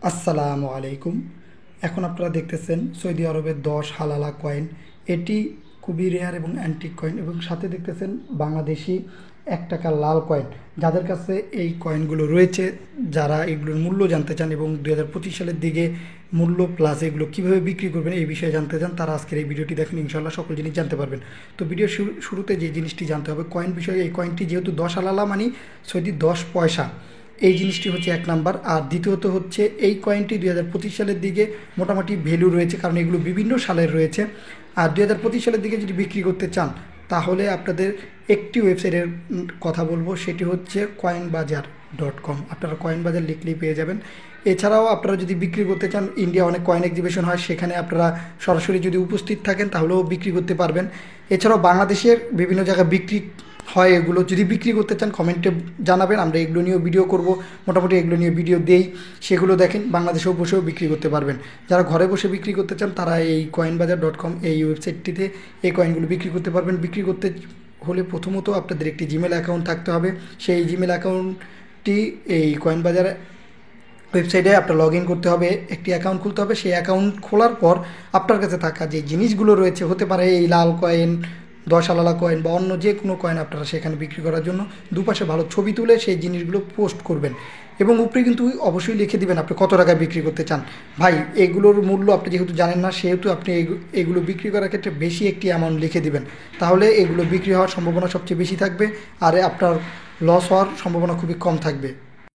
আসসালামু আলাইকুম। এখন আপনারা দেখতেছেন সৌদি আরবের 10 হালালা কয়েন। এটি খুবই রেয়ার এবং অ্যান্টিক কয়েন, এবং সাথে দেখতেছেন বাংলাদেশি 1 টাকার লাল কয়েন। যাদের কাছে এই কয়েনগুলো রয়েছে, যারা এগুলোর মূল্য জানতে চান এবং 2025 সালের দিকে মূল্য প্লাস এগুলো কীভাবে বিক্রি করবেন এই বিষয়ে জানতে চান, তারা আজকের এই ভিডিওটি দেখেন, ইনশাল্লাহ সকল জিনিস জানতে পারবেন। তো ভিডিও শুরুতে যে জিনিসটি জানতে হবে কয়েন বিষয়ে, এই কয়েনটি যেহেতু 10 হালালা মানে সৌদি 10 পয়সা, এই জিনিসটি হচ্ছে এক নাম্বার। আর দ্বিতীয়ত হচ্ছে এই কয়েনটি 2025 সালের দিকে মোটামুটি ভ্যালু রয়েছে, কারণ এগুলো বিভিন্ন সালের রয়েছে। আর 2025 সালের দিকে যদি বিক্রি করতে চান, তাহলে আপনাদের একটি ওয়েবসাইটের কথা বলবো, সেটি হচ্ছে coinbazaar.com। আপনারা কয়েন বাজার লিখলেই পেয়ে যাবেন। এছাড়াও আপনারা যদি বিক্রি করতে চান, ইন্ডিয়া অনেক কয়েন এক্সিবিশন হয়, সেখানে আপনারা সরাসরি যদি উপস্থিত থাকেন তাহলেও বিক্রি করতে পারবেন। এছাড়াও বাংলাদেশের বিভিন্ন জায়গায় বিক্রি হয়, এগুলো যদি বিক্রি করতে চান কমেন্টে জানাবেন, আমরা এগুলো নিয়েও ভিডিও করব। মোটামুটি এগুলো নিয়ে ভিডিও দেই, সেগুলো দেখেন। বাংলাদেশেও বসেও বিক্রি করতে পারবেন। যারা ঘরে বসে বিক্রি করতে চান তারা এই coinbazaar.com এই ওয়েবসাইটটিতে এই কয়েনগুলো বিক্রি করতে পারবেন। বিক্রি করতে হলে প্রথমত আপনাদের একটি জিমেল অ্যাকাউন্ট থাকতে হবে। সেই জিমেল অ্যাকাউন্টটি এই কয়েনবাজার ওয়েবসাইটে আপনার লগ ইন করতে হবে, একটি অ্যাকাউন্ট খুলতে হবে। সেই অ্যাকাউন্ট খোলার পর আপনার কাছে থাকা যে জিনিসগুলো রয়েছে, হতে পারে এই লাল কয়েন, 10 আলালা কয়েন বা অন্য যে কোনো কয়েন, আপনারা সেখানে বিক্রি করার জন্য দুপাশে ভালো ছবি তুলে সেই জিনিসগুলো পোস্ট করবেন, এবং উপরে কিন্তু অবশ্যই লিখে দিবেন আপনি কত টাকায় বিক্রি করতে চান। ভাই, এগুলোর মূল্য আপনি যেহেতু জানেন না, সেহেতু আপনি এগুলো বিক্রি করার ক্ষেত্রে বেশি একটি অ্যামাউন্ট লিখে দিবেন, তাহলে এগুলো বিক্রি হওয়ার সম্ভাবনা সবচেয়ে বেশি থাকবে, আর আপনার লস হওয়ার সম্ভাবনা খুবই কম থাকবে।